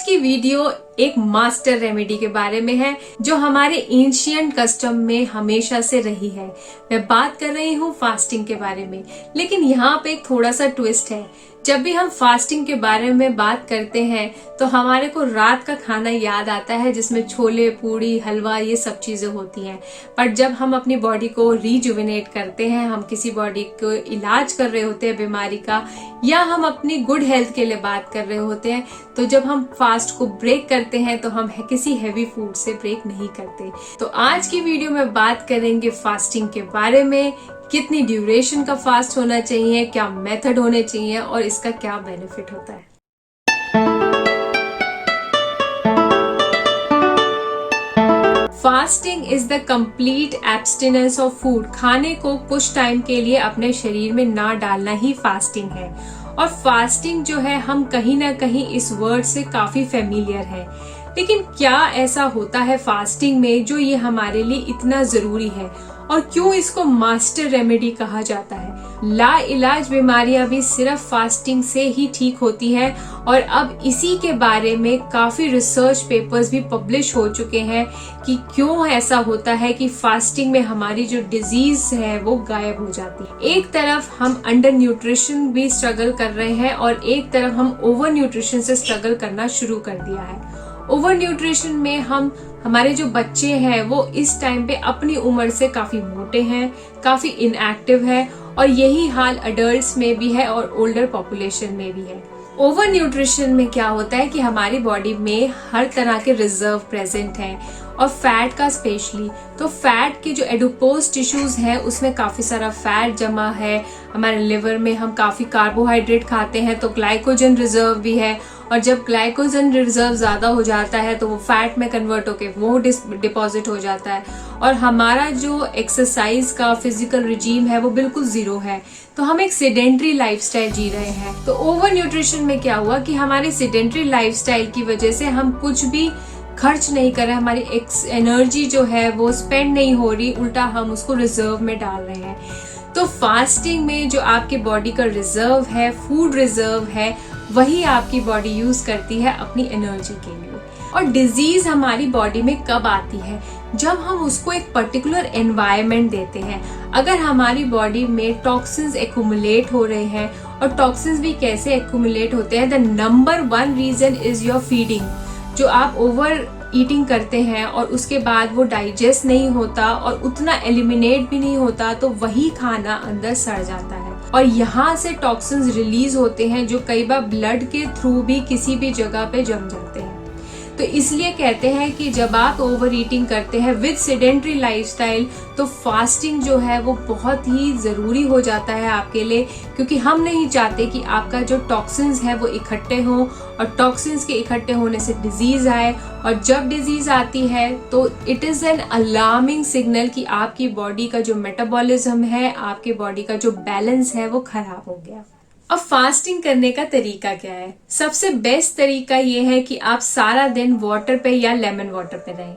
की वीडियो एक master remedy के बारे में है जो हमारे एंशिएंट कस्टम में हमेशा से रही है। मैं बात कर रही हूँ फास्टिंग के बारे में, लेकिन यहाँ पे एक थोड़ा सा ट्विस्ट है। जब भी हम फास्टिंग के बारे में बात करते हैं तो हमारे को रात का खाना याद आता है जिसमें छोले, पूड़ी, हलवा ये सब चीजें होती हैं। पर जब हम अपनी बॉडी को रिजुविनेट करते हैं, हम किसी बॉडी को इलाज कर रहे होते हैं बीमारी का, या हम अपनी गुड हेल्थ के लिए बात कर रहे होते हैं, तो जब हम फास्ट को ब्रेक करते हैं तो हम किसी हैवी फूड से ब्रेक नहीं करते। तो आज की वीडियो में बात करेंगे फास्टिंग के बारे में, कितनी ड्यूरेशन का फास्ट होना चाहिए, क्या मेथड होने चाहिए और इसका क्या बेनिफिट होता है। Fasting is the complete abstinence of food. खाने को कुछ टाइम के लिए अपने शरीर में ना डालना ही फास्टिंग है। और फास्टिंग जो है, हम कहीं ना कहीं इस वर्ड से काफी फेमिलियर है, लेकिन क्या ऐसा होता है फास्टिंग में जो ये हमारे लिए इतना जरूरी है, और क्यों इसको मास्टर रेमेडी कहा जाता है। ला इलाज बीमारियां भी सिर्फ फास्टिंग से ही ठीक होती है, और अब इसी के बारे में काफी रिसर्च पेपर्स भी पब्लिश हो चुके हैं कि क्यों ऐसा होता है कि फास्टिंग में हमारी जो डिजीज है वो गायब हो जाती है। एक तरफ हम अंडर न्यूट्रिशन भी स्ट्रगल कर रहे हैं और एक तरफ हम ओवर न्यूट्रिशन से स्ट्रगल करना शुरू कर दिया है। ओवर न्यूट्रिशन में हमारे जो बच्चे हैं वो इस टाइम पे अपनी उम्र से काफी मोटे हैं, काफी इनएक्टिव है, और यही हाल अडल्ट्स में भी है और ओल्डर पॉपुलेशन में भी है। ओवर न्यूट्रिशन में क्या होता है कि हमारी बॉडी में हर तरह के रिजर्व प्रेजेंट हैं, और फैट का स्पेशली। तो फैट के जो एडुपोज टिश्यूज हैं उसमें काफी सारा फैट जमा है। हमारे लिवर में हम काफी कार्बोहाइड्रेट खाते हैं तो ग्लाइकोजन रिजर्व भी है, और जब ग्लाइकोजन रिजर्व ज्यादा हो जाता है तो वो फैट में कन्वर्ट होके वो डिपॉजिट हो जाता है। और हमारा जो एक्सरसाइज का फिजिकल रिजीम है वो बिल्कुल जीरो है, तो हम एक सेडेंट्री लाइफस्टाइल जी रहे हैं। तो ओवर न्यूट्रिशन में क्या हुआ कि हमारे सेडेंट्री लाइफस्टाइल की वजह से हम कुछ भी खर्च नहीं कर रहे, हमारी एनर्जी जो है वो स्पेंड नहीं हो रही, उल्टा हम उसको रिजर्व में डाल रहे हैं। तो फास्टिंग में जो आपकी बॉडी का रिजर्व है, फूड रिजर्व है, वही आपकी बॉडी यूज करती है अपनी एनर्जी के लिए। और डिजीज हमारी बॉडी में कब आती है? जब हम उसको एक पर्टिकुलर एनवायरनमेंट देते हैं। अगर हमारी बॉडी में टॉक्सिन्स एक्यूमुलेट हो रहे हैं, और टॉक्सिन्स भी कैसे एक्यूमुलेट होते हैं, the number 1 reason is your feeding. जो आप ओवर ईटिंग करते हैं और उसके बाद वो डाइजेस्ट नहीं होता और उतना एलिमिनेट भी नहीं होता, तो वही खाना अंदर सड़ जाता है, और यहाँ से टॉक्सिन्स रिलीज होते हैं जो कई बार ब्लड के थ्रू भी किसी भी जगह पे जम जाते हैं। तो इसलिए कहते हैं कि जब आप ओवर ईटिंग करते हैं विद सेडेंट्री लाइफस्टाइल, तो फास्टिंग जो है वो बहुत ही जरूरी हो जाता है आपके लिए, क्योंकि हम नहीं चाहते कि आपका जो टॉक्सिन्स है वो इकट्ठे हों, और टॉक्सिन्स के इकट्ठे होने से डिजीज आए, और जब डिजीज आती है तो it is an alarming signal कि आपकी बॉडी का जो मेटाबॉलिज्म है, आपकी बॉडी का जो बैलेंस है वो खराब हो गया। अब फास्टिंग करने का तरीका क्या है? सबसे बेस्ट तरीका ये है कि आप सारा दिन वाटर पे या लेमन वाटर पे रहें,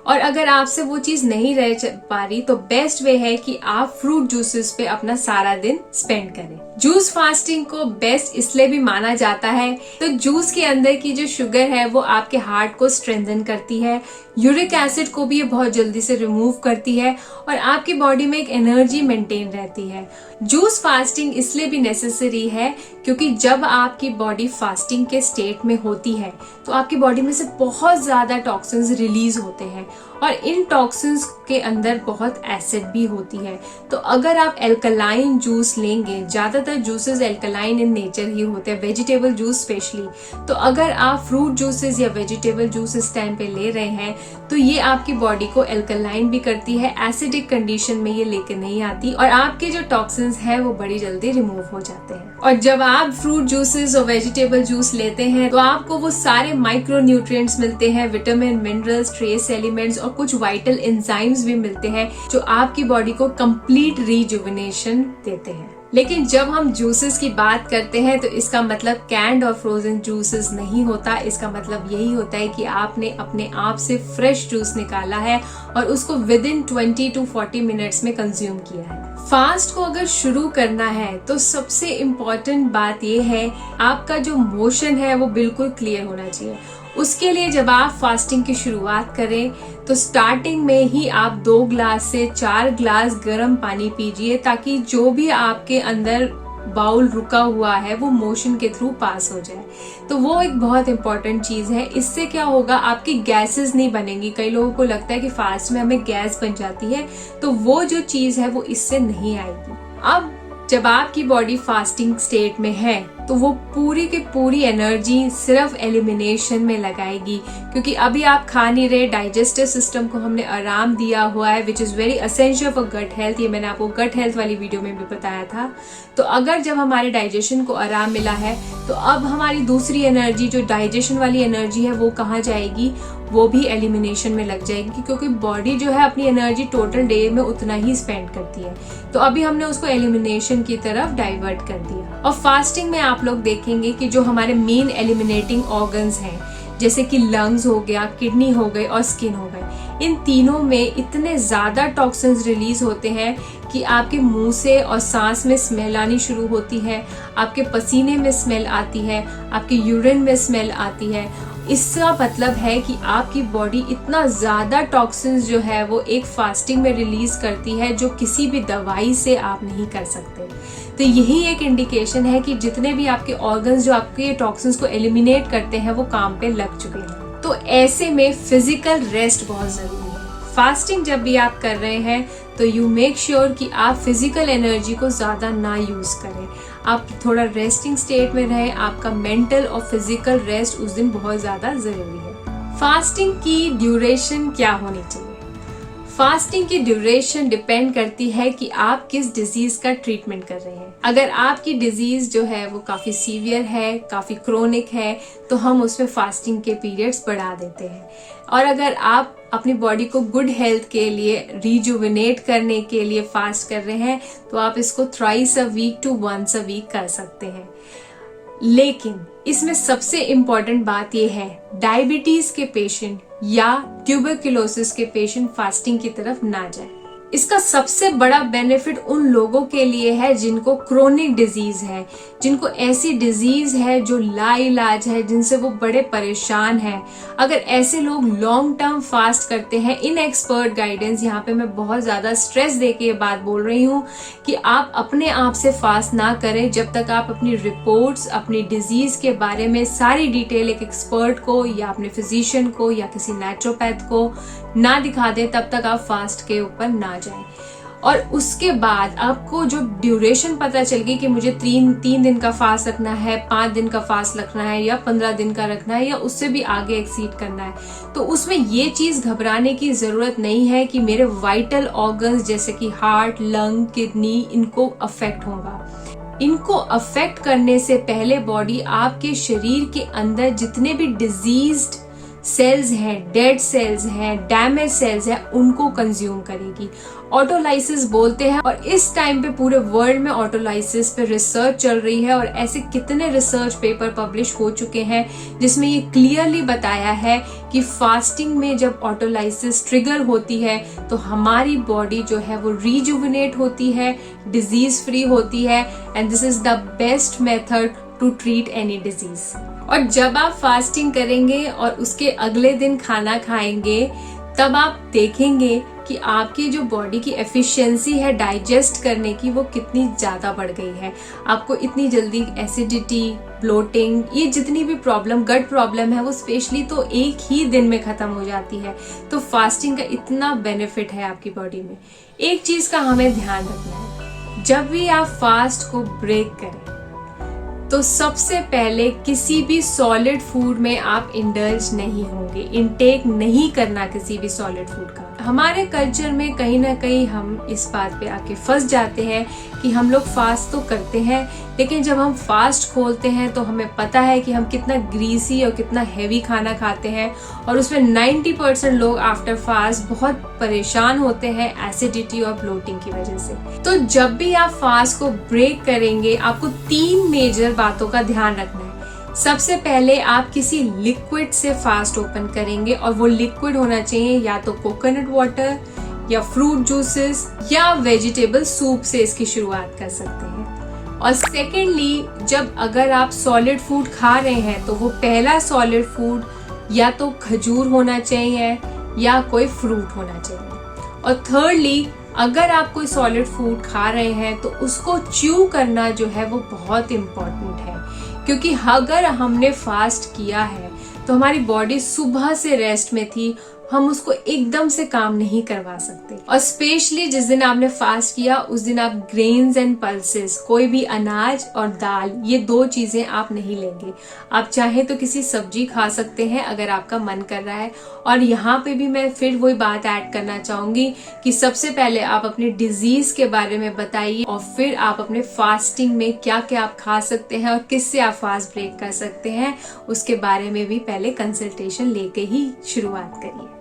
और अगर आपसे वो चीज नहीं रह पा रही तो बेस्ट वे है कि आप फ्रूट जूसेस पे अपना सारा दिन स्पेंड करें। जूस फास्टिंग को बेस्ट इसलिए भी माना जाता है, तो जूस के अंदर की जो शुगर है वो आपके हार्ट को स्ट्रेंथन करती है, यूरिक एसिड को भी ये बहुत जल्दी से रिमूव करती है, और आपकी बॉडी में एक एनर्जी मेंटेन रहती है। जूस फास्टिंग इसलिए भी नेसेसरी है क्योंकि जब आपकी बॉडी फास्टिंग के स्टेट में होती है तो आपकी बॉडी में से बहुत ज्यादा टॉक्सिन्स रिलीज होते हैं, और इन टॉक्सिन्स के अंदर बहुत एसिड भी होती है। तो अगर आप एल्कलाइन जूस लेंगे, ज्यादातर जूसेस एल्कलाइन इन नेचर ही होते हैं, वेजिटेबल जूस स्पेशली, तो अगर आप फ्रूट जूसेस या वेजिटेबल जूस इस टाइम पे ले रहे हैं तो ये आपकी बॉडी को एल्कलाइन भी करती है, एसिडिक कंडीशन में ये लेके नहीं आती, और आपके जो टॉक्सिन्स हैं वो बड़ी जल्दी रिमूव हो जाते हैं। और जब आप फ्रूट जूसेस और वेजिटेबल जूस लेते हैं तो आपको वो सारे माइक्रो न्यूट्रिएंट्स मिलते हैं, विटामिन, मिनरल्स, ट्रेस एलिमेंट्स और कुछ वाइटल एंजाइम्स भी मिलते हैं जो आपकी बॉडी को कंप्लीट रिजुविनेशन देते हैं। लेकिन जब हम जूसेस की बात करते हैं तो इसका मतलब कैंड और फ्रोजन जूसेस नहीं होता। इसका मतलब यही होता है कि आपने अपने आप से फ्रेश जूस निकाला है और उसको विद इन 20 to 40 मिनट्स में कंज्यूम किया है। फास्ट को अगर शुरू करना है तो सबसे इम्पोर्टेंट बात ये है, आपका जो मोशन है वो बिल्कुल क्लियर होना चाहिए। उसके लिए जब आप फास्टिंग की शुरुआत करें तो स्टार्टिंग में ही आप 2 ग्लास से 4 ग्लास गर्म पानी पीजिए, ताकि जो भी आपके अंदर बाउल रुका हुआ है वो मोशन के थ्रू पास हो जाए। तो वो एक बहुत इंपॉर्टेंट चीज है। इससे क्या होगा, आपकी गैसेस नहीं बनेंगी। कई लोगों को लगता है कि फास्ट में हमें गैस बन जाती है, तो वो जो चीज है वो इससे नहीं आएगी। अब जब आपकी बॉडी फास्टिंग स्टेट में है तो वो पूरी की पूरी एनर्जी सिर्फ एलिमिनेशन में लगाएगी, क्योंकि अभी आप खा नहीं रहे। डाइजेस्टिव सिस्टम को हमने आराम दिया हुआ है, which is very essential for gut health. ये मैंने आपको गट हेल्थ वाली वीडियो में भी बताया था। तो अगर जब हमारे डाइजेशन को आराम मिला है तो अब हमारी दूसरी एनर्जी, जो डाइजेशन वाली एनर्जी है, वो कहाँ जाएगी, वो भी एलिमिनेशन में लग जाएगी, क्योंकि बॉडी जो है अपनी एनर्जी टोटल डे में उतना ही स्पेंड करती है। तो अभी हमने उसको एलिमिनेशन की तरफ डाइवर्ट कर दिया। और फास्टिंग में आप लोग देखेंगे कि जो हमारे मेन एलिमिनेटिंग ऑर्गन्स हैं, जैसे कि लंग्स हो गया, किडनी हो गए और स्किन हो गए, इन तीनों में इतने ज्यादा टॉक्सिन्स रिलीज होते हैं कि आपके मुंह से और सांस में स्मेल आनी शुरू होती है, आपके पसीने में स्मेल आती है, आपके यूरिन में स्मेल आती है। इसका मतलब है कि आपकी बॉडी इतना ज्यादा टॉक्सिन्स जो है वो एक फास्टिंग में रिलीज करती है, जो किसी भी दवाई से आप नहीं कर सकते। तो यही एक इंडिकेशन है कि जितने भी आपके ऑर्गन्स जो आपके टॉक्सिन्स को एलिमिनेट करते हैं वो काम पे लग चुके हैं। तो ऐसे में फिजिकल रेस्ट बहुत जरूरी है। फास्टिंग जब भी आप कर रहे हैं तो यू मेक श्योर कि आप फिजिकल एनर्जी को ज्यादा ना यूज करें, आप थोड़ा रेस्टिंग स्टेट में रहें। आपका मेंटल और फिजिकल रेस्ट उस दिन बहुत ज्यादा जरूरी है। फास्टिंग की ड्यूरेशन क्या होनी चाहिए? फास्टिंग की ड्यूरेशन डिपेंड करती है कि आप किस डिजीज का ट्रीटमेंट कर रहे हैं। अगर आपकी डिजीज जो है वो काफी सीवियर है, काफी क्रोनिक है, तो हम उसमें फास्टिंग के पीरियड्स बढ़ा देते हैं। और अगर आप अपनी बॉडी को गुड हेल्थ के लिए रिजुविनेट करने के लिए फास्ट कर रहे हैं तो आप इसको thrice a week to once a week कर सकते हैं। लेकिन इसमें सबसे इम्पोर्टेंट बात यह है, डायबिटीज के पेशेंट या ट्यूबरक्लोसिस के पेशेंट फास्टिंग की तरफ ना जाए। इसका सबसे बड़ा बेनिफिट उन लोगों के लिए है जिनको क्रोनिक डिजीज है, जिनको ऐसी डिजीज है जो लाइलाज है, जिनसे वो बड़े परेशान हैं। अगर ऐसे लोग लॉन्ग टर्म फास्ट करते हैं, इन एक्सपर्ट गाइडेंस, यहाँ पे मैं बहुत ज्यादा स्ट्रेस देके ये बात बोल रही हूँ कि आप अपने आप से फास्ट ना करें जब तक आप अपनी रिपोर्ट्स, अपनी डिजीज के बारे में सारी डिटेल एक एक्सपर्ट को या अपने फिजिशियन को या किसी नेचुरोपैथ को ना दिखा दें, तब तक आप फास्ट के ऊपर ना जाएं। और उसके बाद आपको जो ड्यूरेशन पता चल गई कि मुझे 3 दिन का फास्ट रखना है, 5 दिन का फास्ट रखना है या 15 दिन का रखना है या उससे भी आगे एक्सीड करना है, तो उसमें ये चीज घबराने की जरूरत नहीं है कि मेरे वाइटल ऑर्गन्स जैसे कि हार्ट, लंग, किडनी, इनको अफेक्ट होगा। इनको अफेक्ट करने से पहले बॉडी आपके शरीर के अंदर जितने भी डिजीज्ड सेल्स हैं, डेड सेल्स हैं, डैमेज सेल्स हैं, उनको कंज्यूम करेगी। ऑटोलाइसिस बोलते हैं, और इस टाइम पे पूरे वर्ल्ड में ऑटोलाइसिस पे रिसर्च चल रही है और ऐसे कितने रिसर्च पेपर पब्लिश हो चुके हैं जिसमें ये क्लियरली बताया है कि फास्टिंग में जब ऑटोलाइसिस ट्रिगर होती है तो हमारी बॉडी जो है वो रिजुविनेट होती है, डिजीज फ्री होती है, and this is the best method to treat any disease. और जब आप फास्टिंग करेंगे और उसके अगले दिन खाना खाएंगे, तब आप देखेंगे कि आपकी जो बॉडी की एफिशिएंसी है डाइजेस्ट करने की, वो कितनी ज्यादा बढ़ गई है। आपको इतनी जल्दी एसिडिटी, ब्लोटिंग, ये जितनी भी प्रॉब्लम, गट प्रॉब्लम है, वो स्पेशली तो एक ही दिन में खत्म हो जाती है। तो फास्टिंग का इतना बेनिफिट है आपकी बॉडी में। एक चीज का हमें ध्यान रखना है, जब भी आप फास्ट को ब्रेक करें तो सबसे पहले किसी भी सॉलिड फूड में आप इंडल्ज नहीं होंगे, इनटेक नहीं करना किसी भी सॉलिड फूड का। हमारे कल्चर में कहीं ना कहीं हम इस बात पे आके फंस जाते हैं कि हम लोग फास्ट तो करते हैं, लेकिन जब हम फास्ट खोलते हैं तो हमें पता है कि हम कितना ग्रीसी और कितना हैवी खाना खाते हैं, और उसमें 90% लोग आफ्टर फास्ट बहुत परेशान होते हैं एसिडिटी और ब्लोटिंग की वजह से। तो जब भी आप फास्ट को ब्रेक करेंगे, आपको 3 मेजर बातों का ध्यान रखना है। सबसे पहले आप किसी लिक्विड से फास्ट ओपन करेंगे, और वो लिक्विड होना चाहिए या तो कोकोनट वाटर या फ्रूट जूसेस या वेजिटेबल सूप से इसकी शुरुआत कर सकते हैं। और सेकेंडली, जब अगर आप सॉलिड फूड खा रहे हैं तो वो पहला सॉलिड फूड या तो खजूर होना चाहिए या कोई फ्रूट होना चाहिए। और थर्डली, अगर आप कोई सॉलिड फूड खा रहे हैं तो उसको च्यू करना जो है वो बहुत इम्पोर्टेंट है, क्योंकि अगर हमने फास्ट किया है तो हमारी बॉडी सुबह से रेस्ट में थी, हम उसको एकदम से काम नहीं करवा सकते। और स्पेशली जिस दिन आपने फास्ट किया उस दिन आप ग्रेन्स एंड पल्सेस, कोई भी अनाज और दाल, ये 2 चीजें आप नहीं लेंगे। आप चाहे तो किसी सब्जी खा सकते हैं अगर आपका मन कर रहा है। और यहाँ पे भी मैं फिर वही बात ऐड करना चाहूंगी कि सबसे पहले आप अपने डिजीज के बारे में बताइए और फिर आप अपने फास्टिंग में क्या क्या आप खा सकते हैं और किससे आप फास्ट ब्रेक कर सकते हैं, उसके बारे में भी पहले कंसल्टेशन लेके ही शुरुआत करिए।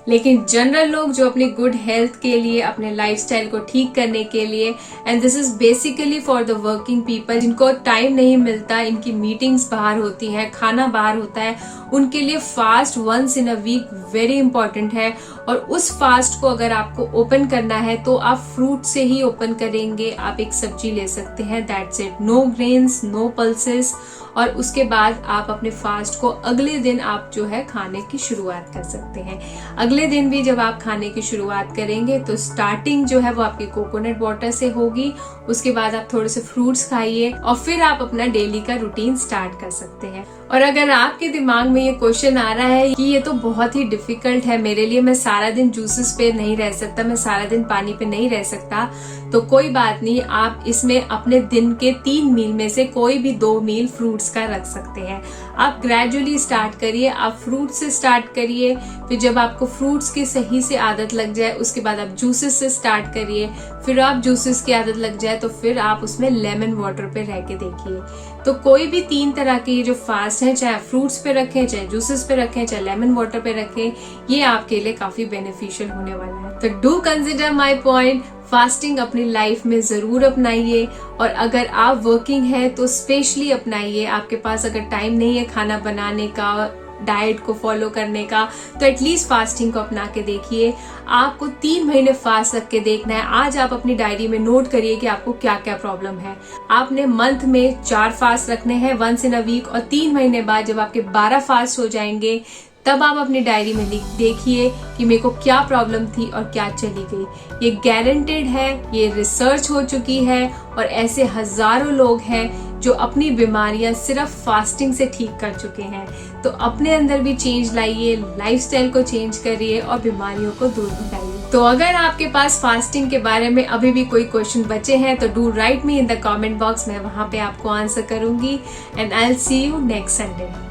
लेकिन जनरल लोग जो अपनी गुड हेल्थ के लिए, अपने लाइफस्टाइल को ठीक करने के लिए, and this is basically for the working people, जिनको टाइम नहीं मिलता, इनकी मीटिंग्स बाहर होती हैं, खाना बाहर होता है, उनके लिए fast once in a week very important है। और उस फास्ट को अगर आपको ओपन करना है तो आप फ्रूट से ही ओपन करेंगे। आप एक सब्जी ले सकते हैं, that's it, no grains, no pulses. और उसके बाद आप अपने फास्ट को अगले दिन आप जो है खाने की शुरुआत कर सकते हैं। अगले दिन भी जब आप खाने की शुरुआत करेंगे तो स्टार्टिंग जो है वो आपकी कोकोनट वाटर से होगी, उसके बाद आप थोड़े से फ्रूट्स खाइए और फिर आप अपना डेली का रूटीन स्टार्ट कर सकते हैं। और अगर आपके दिमाग में ये क्वेश्चन आ रहा है कि ये तो बहुत ही डिफिकल्ट है मेरे लिए, मैं सारा दिन जूसेस पे नहीं रह सकता, मैं सारा दिन पानी पे नहीं रह सकता, तो कोई बात नहीं, आप इसमें अपने दिन के 3 मील में से कोई भी 2 मील फ्रूट्स का रख सकते हैं। आप ग्रेजुअली स्टार्ट करिए, आप फ्रूट से स्टार्ट करिए, फिर जब आपको फ्रूट्स की सही से आदत लग जाए उसके बाद आप जूसेस से स्टार्ट करिए, फिर आप जूसेस की आदत लग जाए तो फिर आप उसमें लेमन वाटर पे रह के देखिए। तो कोई भी 3 तरह के जो फास्ट हैं, चाहे फ्रूट्स पे रखें, चाहे जूसेस पे रखें, चाहे लेमन वाटर पे रखें, ये आपके लिए काफी बेनिफिशियल होने वाला है। तो do consider my point, fasting अपनी लाइफ में जरूर अपनाइए। और अगर आप वर्किंग है तो स्पेशली अपनाइए। आपके पास अगर टाइम नहीं है खाना बनाने का, डाइट को फॉलो करने का, तो एटलीस्ट फास्टिंग को अपना के देखिए। आपको 3 महीने फास्ट रख के देखना है। आज आप अपनी डायरी में नोट करिए कि आपको क्या क्या प्रॉब्लम है। आपने मंथ में 4 फास्ट रखने हैं वंस इन अ वीक, और 3 महीने बाद जब आपके 12 फास्ट हो जाएंगे तब आप अपनी डायरी में लिख देखिए कि मेरे को क्या प्रॉब्लम थी और क्या चली गई। ये गारंटेड है, ये रिसर्च हो चुकी है, और ऐसे हजारों लोग हैं जो अपनी बीमारियां सिर्फ फास्टिंग से ठीक कर चुके हैं। तो अपने अंदर भी चेंज लाइए, लाइफस्टाइल को चेंज करिए और बीमारियों को दूर भगाइए। तो अगर आपके पास फास्टिंग के बारे में अभी भी कोई क्वेश्चन बचे हैं तो do right me in the comment box, मैं वहां पे आपको आंसर करूंगी। And I will see you next Sunday.